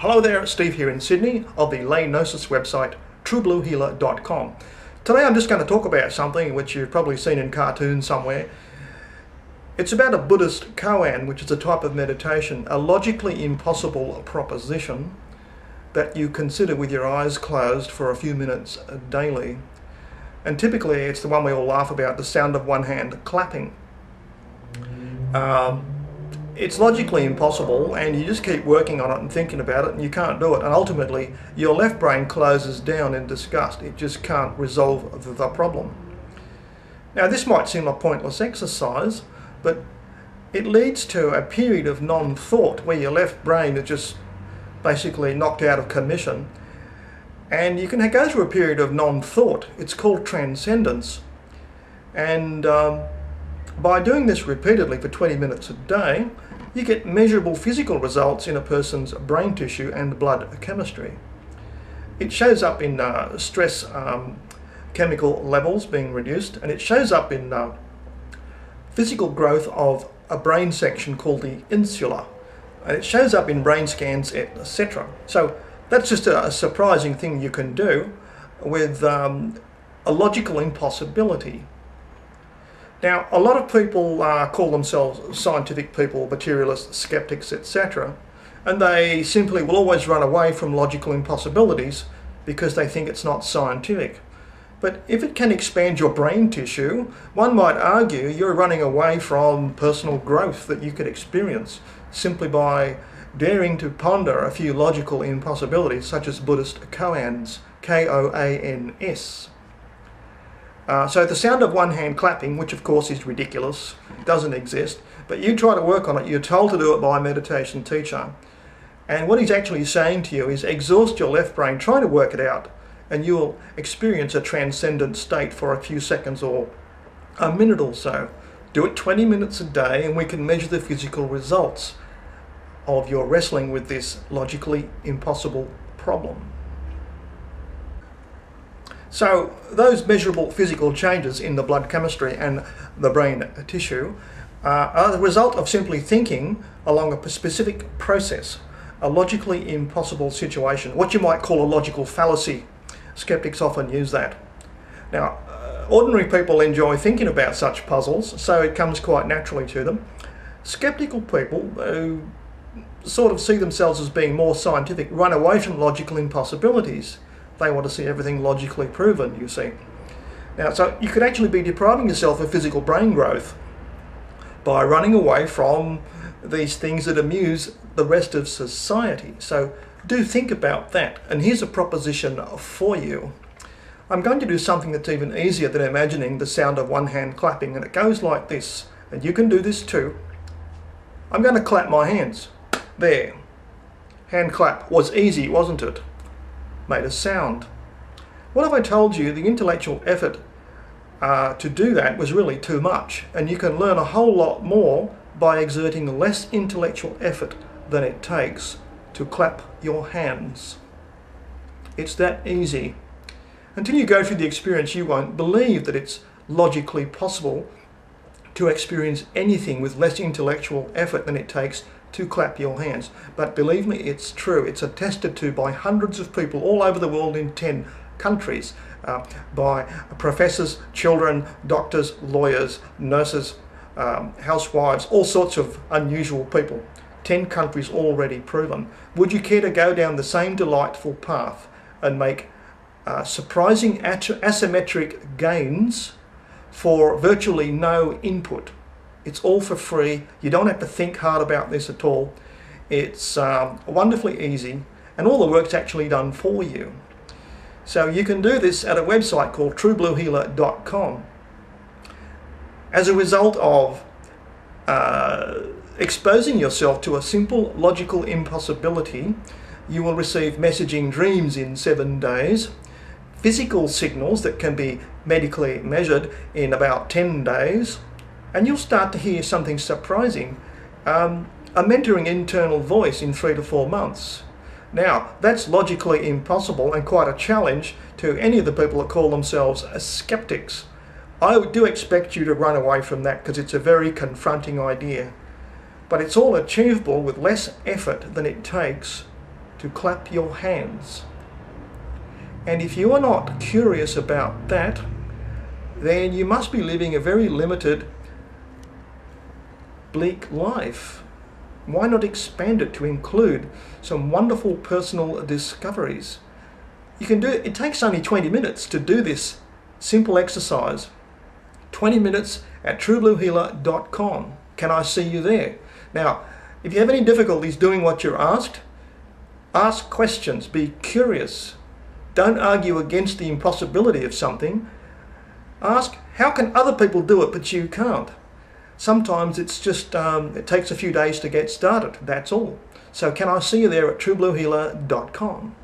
Hello there, Steve here in Sydney of the GNOSIS website truebluehealer.com. Today I'm just going to talk about something which you've probably seen in cartoons somewhere. It's about a Buddhist koan, which is a type of meditation, a logically impossible proposition that you consider with your eyes closed for a few minutes daily. And typically it's the one we all laugh about, the sound of one hand clapping. It's logically impossible, and you just keep working on it and thinking about it and you can't do it, and ultimately your left brain closes down in disgust. It just can't resolve the problem. Now this might seem a pointless exercise, but it leads to a period of non-thought where your left brain is just basically knocked out of commission, and you can go through a period of non-thought. It's called transcendence, and by doing this repeatedly for 20 minutes a day, you get measurable physical results in a person's brain tissue and blood chemistry. It shows up in stress chemical levels being reduced, and it shows up in physical growth of a brain section called the insula, and it shows up in brain scans, etc. So that's just a surprising thing you can do with a logical impossibility. Now, a lot of people call themselves scientific people, materialists, skeptics, etc. And they simply will always run away from logical impossibilities because they think it's not scientific. But if it can expand your brain tissue, one might argue you're running away from personal growth that you could experience simply by daring to ponder a few logical impossibilities, such as Buddhist koans, K-O-A-N-S. So the sound of one hand clapping, which of course is ridiculous, doesn't exist, but you try to work on it. You're told to do it by a meditation teacher, and what he's actually saying to you is exhaust your left brain, try to work it out, and you'll experience a transcendent state for a few seconds or a minute or so. Do it 20 minutes a day and we can measure the physical results of your wrestling with this logically impossible problem. So those measurable physical changes in the blood chemistry and the brain tissue are the result of simply thinking along a specific process, a logically impossible situation, what you might call a logical fallacy. Skeptics often use that. Now, ordinary people enjoy thinking about such puzzles, so it comes quite naturally to them. Skeptical people who sort of see themselves as being more scientific run away from logical impossibilities. They want to see everything logically proven, you see. Now, so you could actually be depriving yourself of physical brain growth by running away from these things that amuse the rest of society. So do think about that. And here's a proposition for you. I'm going to do something that's even easier than imagining the sound of one hand clapping, and it goes like this, and you can do this too. I'm going to clap my hands. There. Hand clap was easy, wasn't it? Made a sound. What if I told you the intellectual effort to do that was really too much, and you can learn a whole lot more by exerting less intellectual effort than it takes to clap your hands? It's that easy. Until you go through the experience, you won't believe that it's logically possible to experience anything with less intellectual effort than it takes to clap your hands. But believe me, it's true. It's attested to by hundreds of people all over the world in 10 countries, by professors, children, doctors, lawyers, nurses, housewives, all sorts of unusual people. 10 countries already proven. Would you care to go down the same delightful path and make surprising asymmetric gains for virtually no input? It's all for free. You don't have to think hard about this at all. It's wonderfully easy, and all the work's actually done for you. So you can do this at a website called truebluehealer.com. As a result of exposing yourself to a simple logical impossibility, you will receive messaging dreams in 7 days, physical signals that can be medically measured in about 10 days, and you'll start to hear something surprising, a mentoring internal voice in 3 to 4 months. Now, that's logically impossible and quite a challenge to any of the people that call themselves skeptics. I do expect you to run away from that because it's a very confronting idea. But it's all achievable with less effort than it takes to clap your hands. And if you are not curious about that, then you must be living a very limited, bleak life. Why not expand it to include some wonderful personal discoveries? You can do it. It takes only 20 minutes to do this simple exercise. 20 minutes at truebluehealer.com. Can I see you there? Now, if you have any difficulties doing what you're asked, ask questions, be curious. Don't argue against the impossibility of something. Ask, how can other people do it but you can't? Sometimes it's just, it takes a few days to get started, that's all. So can I see you there at truebluehealer.com?